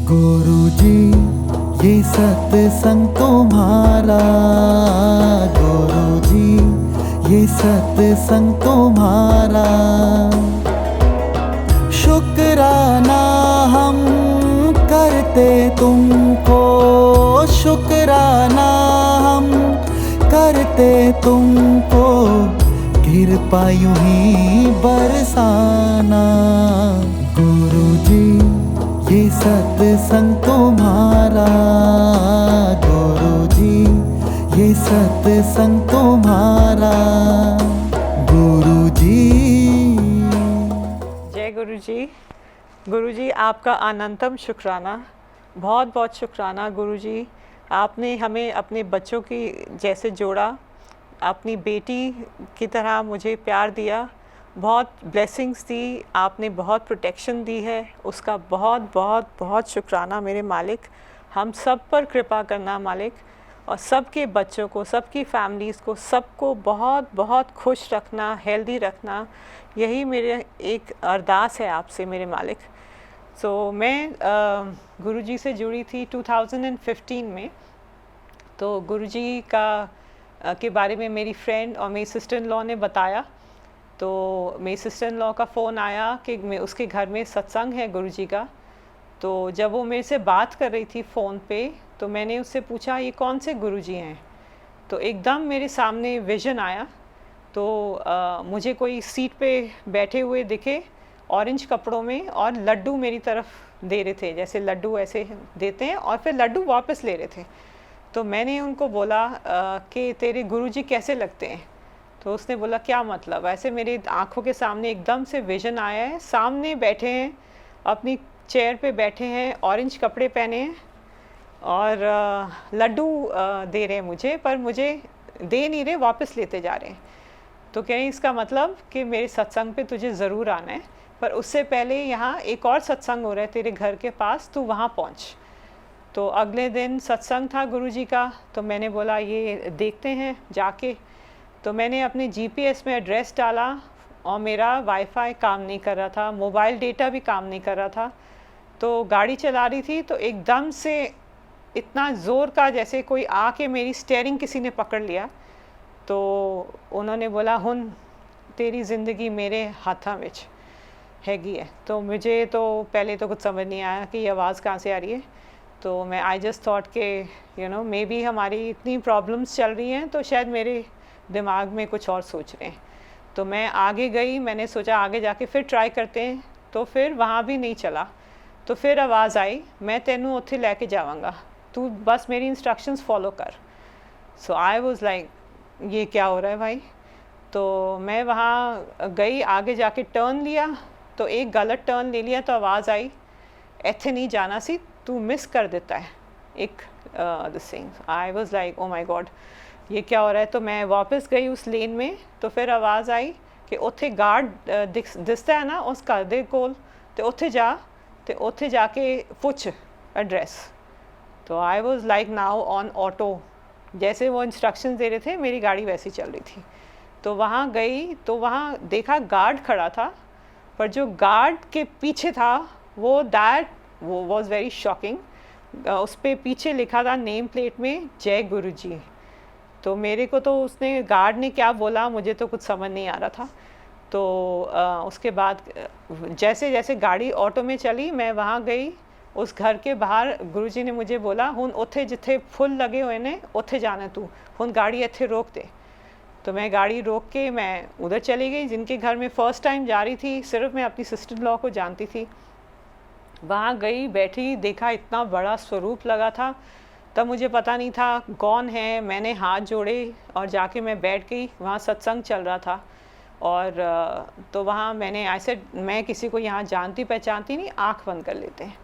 गुरुजी ये सत्संग तुम्हारा, गुरुजी ये सत्संग तुम्हारा, शुक्राना हम करते तुमको, शुक्राना हम करते तुमको, कृपा यूं ही बरसाना। गुरुजी ये सत्संग तुम्हारा, गुरुजी ये सत्संग तुम्हारा, गुरुजी। जय गुरुजी। गुरुजी आपका अनंतम शुक्राना, बहुत बहुत शुक्राना गुरुजी। आपने हमें अपने बच्चों की जैसे जोड़ा, अपनी बेटी की तरह मुझे प्यार दिया, बहुत ब्लेसिंग्स दी आपने, बहुत प्रोटेक्शन दी है, उसका बहुत बहुत बहुत शुक्राना मेरे मालिक। हम सब पर कृपा करना मालिक, और सबके बच्चों को, सबकी फैमिलीज़ को, सबको बहुत बहुत खुश रखना, हेल्दी रखना, यही मेरे एक अरदास है आपसे मेरे मालिक। मैं गुरुजी से जुड़ी थी 2015 में। तो गुरुजी के बारे में मेरी फ्रेंड और मेरी सिस्टर इन लॉ ने बताया। तो मेरी सिस्टर इन लॉ का फ़ोन आया कि मैं उसके घर में सत्संग है गुरुजी का। तो जब वो मेरे से बात कर रही थी फ़ोन पे, तो मैंने उससे पूछा ये कौन से गुरुजी हैं। तो एकदम मेरे सामने विज़न आया। तो मुझे कोई सीट पे बैठे हुए दिखे ऑरेंज कपड़ों में, और लड्डू मेरी तरफ दे रहे थे, जैसे लड्डू ऐसे देते हैं और फिर लड्डू वापस ले रहे थे। तो मैंने उनको बोला कि तेरे गुरुजी कैसे लगते हैं। तो उसने बोला क्या मतलब। ऐसे मेरी आंखों के सामने एकदम से विज़न आया है, सामने बैठे हैं, अपनी चेयर पे बैठे हैं, ऑरेंज कपड़े पहने हैं और लड्डू दे रहे हैं मुझे, पर मुझे दे नहीं रहे, वापस लेते जा रहे हैं। तो कह रही इसका मतलब कि मेरे सत्संग पे तुझे ज़रूर आना है, पर उससे पहले यहाँ एक और सत्संग हो रहा है तेरे घर के पास, तू वहाँ पहुँच। तो अगले दिन सत्संग था गुरुजी का। तो मैंने बोला ये देखते हैं जाके। तो मैंने अपने जीपीएस में एड्रेस डाला और मेरा वाईफाई काम नहीं कर रहा था, मोबाइल डेटा भी काम नहीं कर रहा था। तो गाड़ी चला रही थी तो एकदम से इतना ज़ोर का, जैसे कोई आके मेरी स्टीयरिंग किसी ने पकड़ लिया। तो उन्होंने बोला हुन तेरी ज़िंदगी मेरे हाथा में हैगी है। तो मुझे तो पहले तो कुछ समझ नहीं आया कि ये आवाज़ कहाँ से आ रही है। तो मैं आई जस्ट थॉट के मे बी हमारी इतनी प्रॉब्लम्स चल रही हैं, तो शायद मेरे दिमाग में कुछ और सोच रहे हैं। तो मैं आगे गई, मैंने सोचा आगे जाके फिर ट्राई करते हैं। तो फिर वहाँ भी नहीं चला। तो फिर आवाज़ आई, मैं तेनू उत्थे लैके जावांगा, तू बस मेरी इंस्ट्रक्शंस फॉलो कर। सो आई वाज लाइक ये क्या हो रहा है भाई। तो मैं वहाँ गई, आगे जाके टर्न लिया, तो एक गलत टर्न ले लिया। तो आवाज़ आई इत्थे नहीं जाना सी, तू मिस कर देता है एक this thing. I was like oh my God ये क्या हो रहा है। तो मैं वापस गई उस लेन में। तो फिर आवाज़ आई कि उत्थे गार्ड दिसता है ना उस घर दे कोल, तो उत्थे जा, तो उत्थे जाके पुछ एड्रेस। तो I was like now on auto, जैसे वो इंस्ट्रक्शंस दे रहे थे मेरी गाड़ी वैसी चल रही थी। तो वहाँ गई तो वहाँ देखा गार्ड खड़ा था, पर जो गार्ड के पीछे था वो वाज वेरी शॉकिंग। उस पर पीछे लिखा था नेम प्लेट में जय गुरुजी। तो मेरे को तो उसने गार्ड ने क्या बोला मुझे तो कुछ समझ नहीं आ रहा था। तो उसके बाद जैसे जैसे गाड़ी ऑटो में चली, मैं वहाँ गई उस घर के बाहर। गुरुजी ने मुझे बोला हुन उत्थे जिथे फुल लगे हुए ने उत्थे जाना, तू हुन गाड़ी इत्थे रोक दे। तो मैं गाड़ी रोक के मैं उधर चली गई जिनके घर में फ़र्स्ट टाइम जा रही थी। सिर्फ मैं अपनी सिस्टर लॉ को जानती थी। वहाँ गई, बैठी, देखा इतना बड़ा स्वरूप लगा था। तब मुझे पता नहीं था कौन है। मैंने हाथ जोड़े और जाके मैं बैठ गई। वहाँ सत्संग चल रहा था। और तो वहाँ मैंने ऐसे, मैं किसी को यहाँ जानती पहचानती नहीं, आँख बंद कर लेते हैं।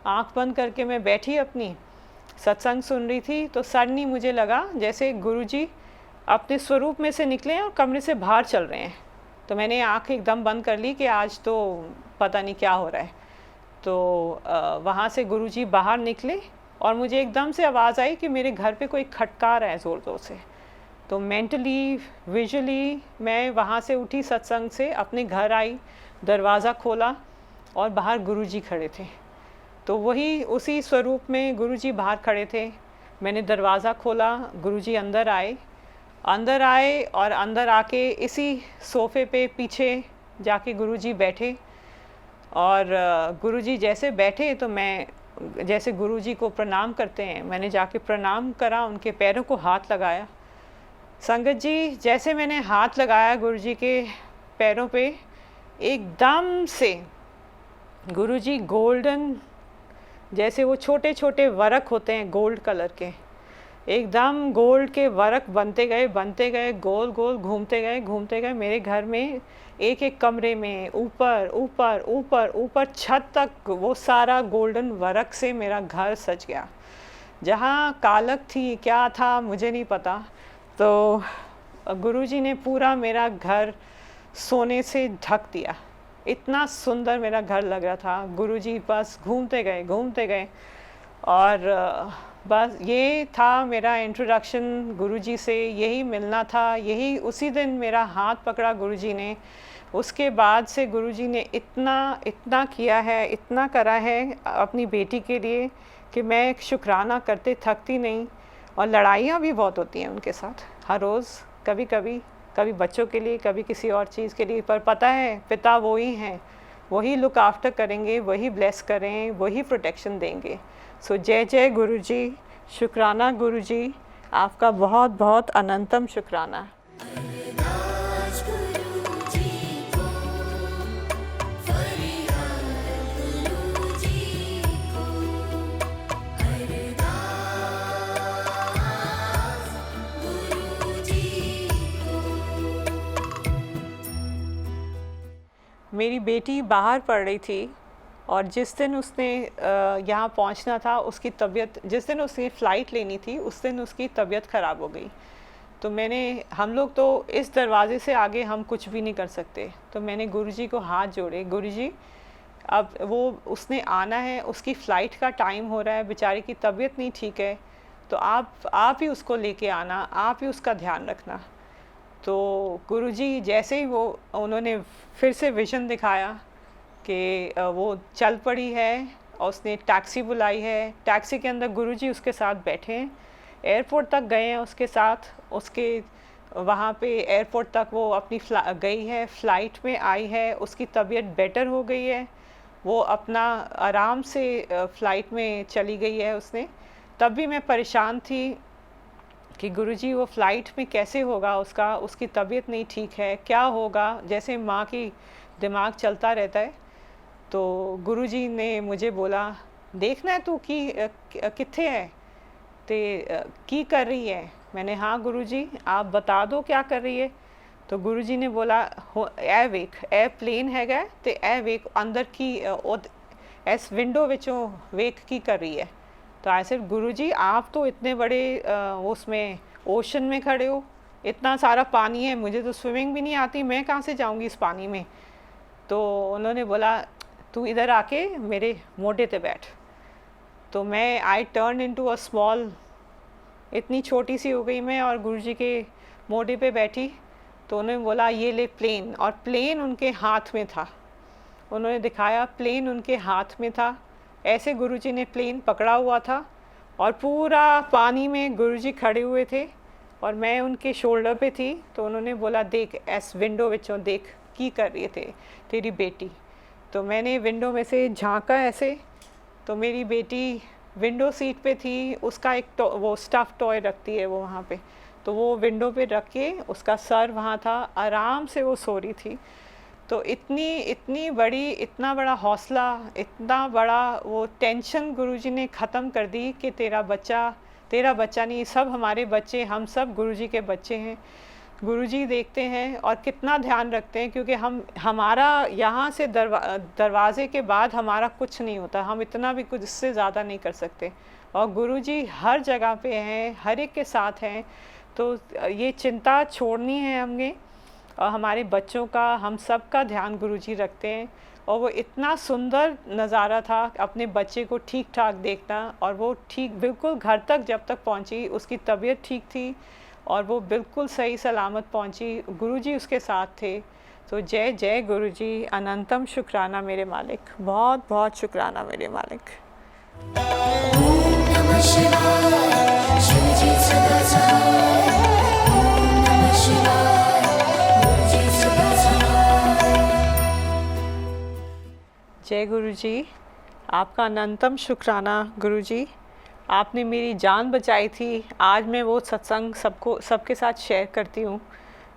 आँख बंद करके मैं बैठी अपनी सत्संग सुन रही थी। तो सडनली मुझे लगा जैसे गुरुजी अपने स्वरूप में से निकले हैं और कमरे से बाहर चल रहे हैं। तो मैंने आँख एकदम बंद कर ली कि आज तो पता नहीं क्या हो रहा है। तो वहाँ से गुरुजी बाहर निकले और मुझे एकदम से आवाज़ आई कि मेरे घर पे कोई खटका रहा है ज़ोर ज़ोर से। तो मेंटली विजुअली मैं वहाँ से उठी सत्संग से, अपने घर आई, दरवाज़ा खोला और बाहर गुरुजी खड़े थे। तो वही उसी स्वरूप में गुरुजी बाहर खड़े थे। मैंने दरवाज़ा खोला, गुरुजी अंदर आए और अंदर आके इसी सोफ़े पे पीछे जाके गुरुजी बैठे। और गुरुजी जैसे बैठे तो मैं, जैसे गुरुजी को प्रणाम करते हैं, मैंने जाके प्रणाम करा, उनके पैरों को हाथ लगाया। संगत जी, जैसे मैंने हाथ लगाया गुरुजी के पैरों पे, एकदम से गुरुजी गोल्डन, जैसे वो छोटे छोटे वरक होते हैं गोल्ड कलर के, एकदम गोल्ड के वरक बनते गए, गोल गोल घूमते गए मेरे घर में, एक एक कमरे में, ऊपर ऊपर ऊपर ऊपर छत तक वो सारा गोल्डन वरक से मेरा घर सज गया। जहाँ कालक थी, क्या था मुझे नहीं पता, तो गुरुजी ने पूरा मेरा घर सोने से ढक दिया। इतना सुंदर मेरा घर लग रहा था। गुरुजी बस घूमते गए और बस ये था मेरा इंट्रोडक्शन गुरुजी से, यही मिलना था, यही उसी दिन मेरा हाथ पकड़ा गुरुजी ने। उसके बाद से गुरुजी ने इतना किया है, इतना करा है अपनी बेटी के लिए कि मैं शुक्राना करते थकती नहीं। और लड़ाइयाँ भी बहुत होती हैं उनके साथ हर रोज़, कभी बच्चों के लिए, कभी किसी और चीज़ के लिए, पर पता है पिता वही हैं, वही लुक आफ्टर करेंगे, वही ब्लेस करें, वही प्रोटेक्शन देंगे। सो जय जय गुरुजी, शुक्राना गुरुजी, आपका बहुत बहुत अनंतम शुक्राना। मेरी बेटी बाहर पढ़ रही थी और जिस दिन उसने यहाँ पहुँचना था, उसकी तबीयत, जिस दिन उसने फ़्लाइट लेनी थी उस दिन उसकी तबीयत ख़राब हो गई। तो हम लोग तो इस दरवाज़े से आगे हम कुछ भी नहीं कर सकते। तो मैंने गुरुजी को हाथ जोड़े, गुरुजी अब उसने आना है, उसकी फ़्लाइट का टाइम हो रहा है, बेचारी की तबीयत नहीं ठीक है, तो आप ही उसको लेके आना, आप ही उसका ध्यान रखना। तो गुरुजी जैसे ही उन्होंने फिर से विज़न दिखाया कि वो चल पड़ी है और उसने टैक्सी बुलाई है, टैक्सी के अंदर गुरुजी उसके साथ बैठे हैं, एयरपोर्ट तक गए हैं उसके साथ, उसके वहाँ पे एयरपोर्ट तक वो अपनी गई है, फ़्लाइट में आई है, उसकी तबीयत बेटर हो गई है, वो अपना आराम से फ़्लाइट में चली गई है उसने। तब भी मैं परेशान थी कि गुरुजी वो फ़्लाइट में कैसे होगा, उसकी तबीयत नहीं ठीक है, क्या होगा, जैसे माँ की दिमाग चलता रहता है। तो गुरुजी ने मुझे बोला, देखना है तू कि कित्थे है ते की कर रही है। मैंने हाँ गुरुजी आप बता दो क्या कर रही है। तो गुरुजी ने बोला ए वेख, ए प्लेन हैगा ते ए वेख अंदर की इस विंडो विचों वेख की कर रही है। तो ऐसे गुरुजी आप तो इतने बड़े उसमें ओशन में खड़े हो, इतना सारा पानी है, मुझे तो स्विमिंग भी नहीं आती, मैं कहाँ से जाऊँगी इस पानी में। तो उन्होंने बोला तू इधर आके मेरे मोढे पे बैठ। तो मैं I turn into a small, इतनी छोटी सी हो गई मैं और गुरुजी के मोढे पे बैठी। तो उन्होंने बोला ये ले प्लेन, और प्लेन उनके हाथ में था, उन्होंने दिखाया प्लेन उनके हाथ में था। ऐसे गुरुजी ने प्लेन पकड़ा हुआ था और पूरा पानी में गुरुजी खड़े हुए थे और मैं उनके शोल्डर पे थी। तो उन्होंने बोला देख एस विंडो विचों देख की कर रही थे तेरी बेटी। तो मैंने विंडो में से झांका ऐसे, तो मेरी बेटी विंडो सीट पे थी, उसका एक वो स्टफ़ टॉय रखती है वो वहाँ पे, तो वो विंडो पे रख के उसका सर वहाँ था, आराम से वो सो रही थी। तो इतना बड़ा हौसला, इतना बड़ा वो टेंशन गुरुजी ने ख़त्म कर दी कि तेरा बच्चा नहीं, सब हमारे बच्चे, हम सब गुरुजी के बच्चे हैं। गुरुजी देखते हैं और कितना ध्यान रखते हैं, क्योंकि हमारा यहाँ से दरवाज़े के बाद हमारा कुछ नहीं होता, हम इतना भी कुछ इससे ज़्यादा नहीं कर सकते। और गुरुजी हर जगह पे हैं, हर एक के साथ हैं। तो ये चिंता छोड़नी है हमने और हमारे बच्चों का, हम सब का ध्यान गुरुजी रखते हैं। और वो इतना सुंदर नज़ारा था अपने बच्चे को ठीक ठाक देखना, और वो ठीक बिल्कुल घर तक जब तक पहुंची उसकी तबीयत ठीक थी और वो बिल्कुल सही सलामत पहुंची। गुरुजी उसके साथ थे। तो जय जय गुरुजी, अनंतम शुक्राना मेरे मालिक, बहुत बहुत शुक्राना मेरे मालिक। नमः शिवाय, शिवजी सदा सहाय। ओम नमः शिवाय, गुरुजी सदा सहाय। जय गुरुजी, आपका अनंतम शुक्राना गुरुजी। आपने मेरी जान बचाई थी। आज मैं वो सत्संग सबके साथ शेयर करती हूँ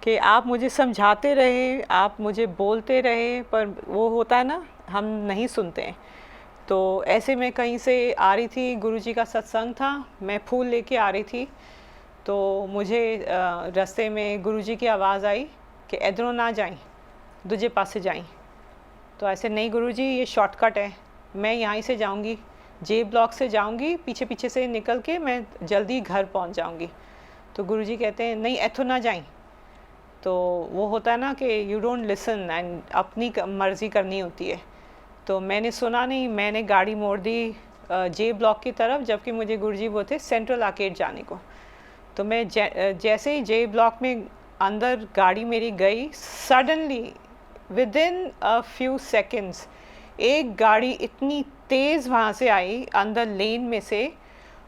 कि आप मुझे समझाते रहे, आप मुझे बोलते रहे, पर वो होता है ना, हम नहीं सुनते हैं। तो ऐसे में कहीं से आ रही थी, गुरुजी का सत्संग था, मैं फूल लेके आ रही थी, तो मुझे रास्ते में गुरुजी की आवाज़ आई कि इधरों ना जाएं, दूजे पासे जाएं। तो ऐसे, नहीं गुरुजी ये शॉर्टकट है, मैं यहाँ से जाऊँगी, जे ब्लॉक से जाऊँगी, पीछे पीछे से निकल के मैं जल्दी घर पहुँच जाऊँगी। तो गुरुजी कहते हैं नहीं, इथों ना जाएं। तो वो होता है ना कि यू डोंट लिसन एंड अपनी मर्ज़ी करनी होती है। तो मैंने सुना नहीं, मैंने गाड़ी मोड़ दी जे ब्लॉक की तरफ, जबकि मुझे गुरुजी बोलते सेंट्रल आर्केड जाने को। तो मैं जैसे ही जे ब्लॉक में अंदर गाड़ी मेरी गई, suddenly within a few seconds एक गाड़ी इतनी तेज़ वहाँ से आई अंदर लेन में से,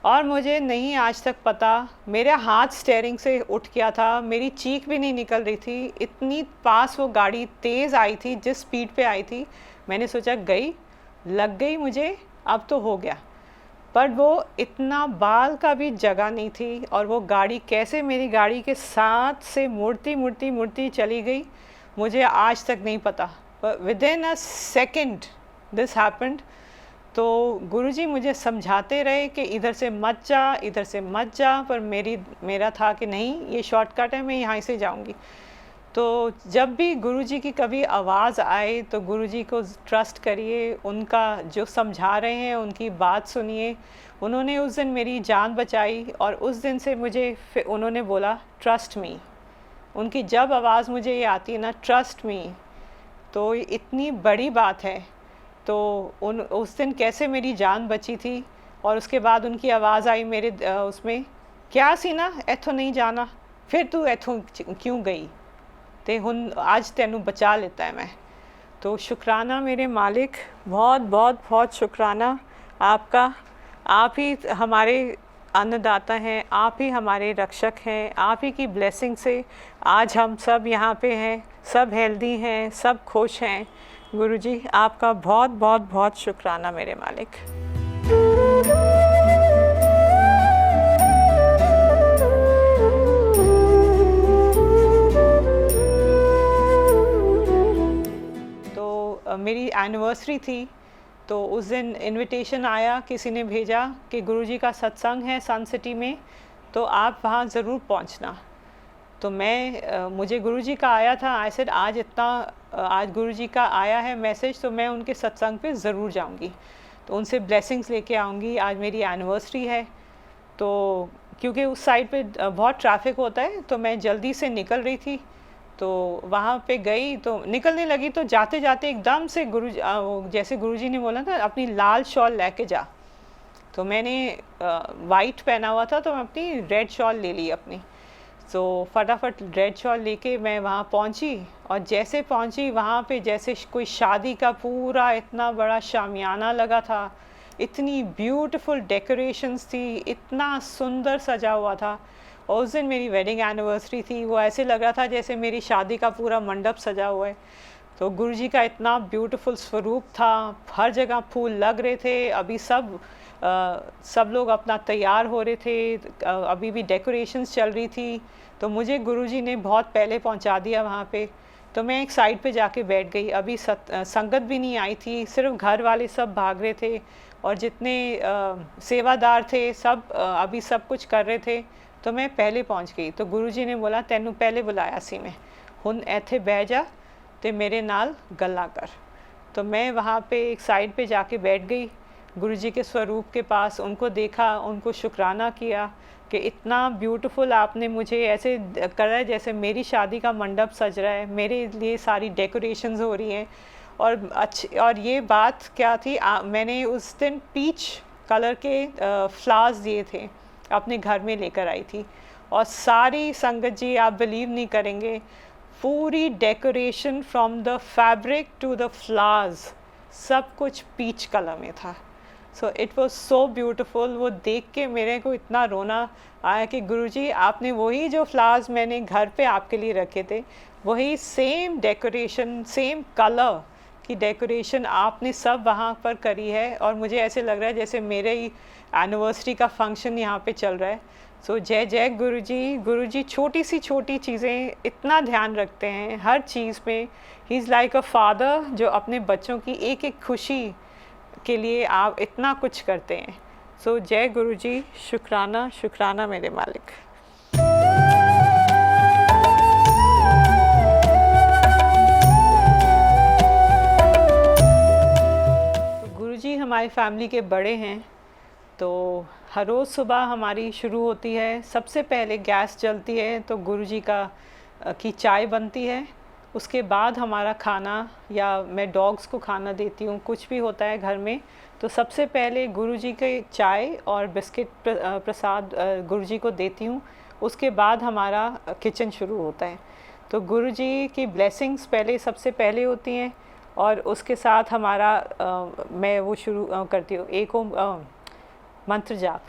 और मुझे नहीं आज तक पता, मेरा हाथ स्टेयरिंग से उठ गया था, मेरी चीख भी नहीं निकल रही थी, इतनी पास वो गाड़ी तेज़ आई थी, जिस स्पीड पे आई थी। मैंने सोचा गई, लग गई मुझे, अब तो हो गया। पर वो इतना बाल का भी जगह नहीं थी, और वो गाड़ी कैसे मेरी गाड़ी के साथ से मुड़ती मुड़ती मुड़ती चली गई, मुझे आज तक नहीं पता। पर within a second this happened. तो गुरुजी मुझे समझाते रहे कि इधर से मत जा, इधर से मत जा, पर मेरा था कि नहीं, ये शॉर्टकट है, मैं यहाँ से जाऊँगी। तो जब भी गुरुजी की कभी आवाज़ आए तो गुरुजी को ट्रस्ट करिए, उनका जो समझा रहे हैं उनकी बात सुनिए। उन्होंने उस दिन मेरी जान बचाई, और उस दिन से मुझे उन्होंने बोला ट्रस्ट मी। उनकी जब आवाज़ मुझे ये आती है ना, ट्रस्ट मी, तो ये इतनी बड़ी बात है। तो उस दिन कैसे मेरी जान बची थी, और उसके बाद उनकी आवाज़ आई मेरे उसमें, क्या सी ना, इथों नहीं जाना, फिर तू इथों क्यों गई, ते हुन आज तेनू बचा लेता है मैं। तो शुक्राना मेरे मालिक, बहुत बहुत बहुत शुक्राना आपका। आप ही हमारे अन्नदाता हैं, आप ही हमारे रक्षक हैं, आप ही की ब्लेसिंग से आज हम सब यहाँ पे हैं, सब हेल्दी हैं, सब खुश हैं। गुरुजी आपका बहुत बहुत बहुत शुक्राना मेरे मालिक। तो मेरी एनिवर्सरी थी, तो उस दिन इनविटेशन आया, किसी ने भेजा कि गुरुजी का सत्संग है सन सिटी में, तो आप वहाँ ज़रूर पहुँचना। तो मुझे गुरुजी का आया था, आई सेड आज गुरुजी का आया है मैसेज, तो मैं उनके सत्संग पे ज़रूर जाऊंगी, तो उनसे ब्लेसिंग्स लेके आऊंगी। आज मेरी एनिवर्सरी है, तो क्योंकि उस साइड पे बहुत ट्रैफिक होता है, तो मैं जल्दी से निकल रही थी, तो वहाँ पे गई, तो निकलने लगी, तो जाते जाते एकदम से जैसे गुरुजी ने बोला था अपनी लाल शॉल लेके जा, तो मैंने वाइट पहना हुआ था, तो मैं अपनी रेड शॉल ले ली अपनी। तो फटाफट रेड शॉल लेके मैं वहाँ पहुँची, और जैसे पहुँची वहाँ पे जैसे कोई शादी का पूरा इतना बड़ा शामियाना लगा था, इतनी ब्यूटीफुल डेकोरेशंस थी, इतना सुंदर सजा हुआ था। और उस दिन मेरी वेडिंग एनिवर्सरी थी, वो ऐसे लग रहा था जैसे मेरी शादी का पूरा मंडप सजा हुआ है। तो गुरुजी का इतना ब्यूटीफुल स्वरूप था, हर जगह फूल लग रहे थे, अभी सब लोग अपना तैयार हो रहे थे, अभी भी डेकोरेशंस चल रही थी। तो मुझे गुरुजी ने बहुत पहले पहुंचा दिया वहाँ पे, तो मैं एक साइड पे जाके बैठ गई। अभी संगत भी नहीं आई थी, सिर्फ घर वाले सब भाग रहे थे, और जितने सेवादार थे सब अभी सब कुछ कर रहे थे, तो मैं पहले पहुँच गई। तो गुरुजी ने बोला तैनू पहले बुलाया सी मैं, हुन इत्थे बह जा ते मेरे नाल गल्लां कर। तो मैं वहाँ पे एक साइड पे जाके बैठ गई, गुरुजी के स्वरूप के पास, उनको देखा, उनको शुक्राना किया कि इतना ब्यूटीफुल आपने मुझे ऐसे करा है जैसे मेरी शादी का मंडप सज रहा है, मेरे लिए सारी डेकोरेशंस हो रही हैं। और ये बात क्या थी, मैंने उस दिन पीच कलर के फ्लावर्स दिए थे, अपने घर में लेकर आई थी। और सारी संगत जी, आप बिलीव नहीं करेंगे, पूरी decoration from the fabric to the flowers सब कुछ पीच कलर में था। So it was so beautiful. वो देख के मेरे को इतना रोना आया कि गुरुजी आपने वही जो फ्लावर्स मैंने घर पे आपके लिए रखे थे, वही सेम डेकोरेशन, सेम कलर की डेकोरेशन आपने सब वहाँ पर करी है। और मुझे ऐसे लग रहा है जैसे मेरे ही एनिवर्सरी का फंक्शन यहाँ पे चल रहा है। सो जय जय गुरुजी। गुरुजी छोटी सी छोटी चीज़ें इतना ध्यान रखते हैं हर चीज़ में। He is like a father जो अपने बच्चों की एक एक खुशी के लिए आप इतना कुछ करते हैं। सो जय गुरुजी, शुक्राना शुक्राना मेरे मालिक। गुरुजी हमारी फैमिली के बड़े हैं, तो हर रोज़ सुबह हमारी शुरू होती है, सबसे पहले गैस जलती है तो गुरुजी की चाय बनती है। उसके बाद हमारा खाना, या मैं डॉग्स को खाना देती हूँ, कुछ भी होता है घर में, तो सबसे पहले गुरुजी के चाय और बिस्किट प्रसाद गुरुजी को देती हूँ। उसके बाद हमारा किचन शुरू होता है। तो गुरुजी की ब्लेसिंग्स पहले सबसे पहले होती हैं, और उसके साथ हमारा मैं वो शुरू करती हूँ एक मंत्र जाप।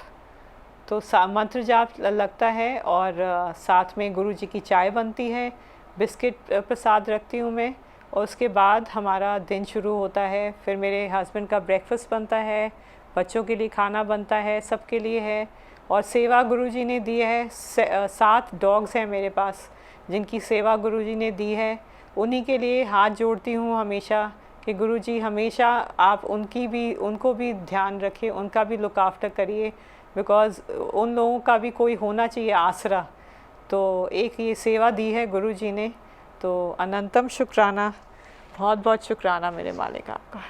तो मंत्र जाप लगता है, और साथ में गुरुजी की चाय बनती है, बिस्किट प्रसाद रखती हूँ मैं, और उसके बाद हमारा दिन शुरू होता है। फिर मेरे हस्बैंड का ब्रेकफास्ट बनता है, बच्चों के लिए खाना बनता है, सबके लिए है। और सेवा गुरुजी ने दी है, 7 डॉग्स हैं मेरे पास जिनकी सेवा गुरुजी ने दी है। उन्हीं के लिए हाथ जोड़ती हूँ हमेशा कि गुरुजी हमेशा आप उनको भी ध्यान रखें, उनका भी लुक आफ्टर करिए, बिकॉज़ उन लोगों का भी कोई होना चाहिए आसरा। तो एक ये सेवा दी है गुरुजी ने, तो अनंतम शुक्राना, बहुत बहुत शुक्राना मेरे मालिक आपका।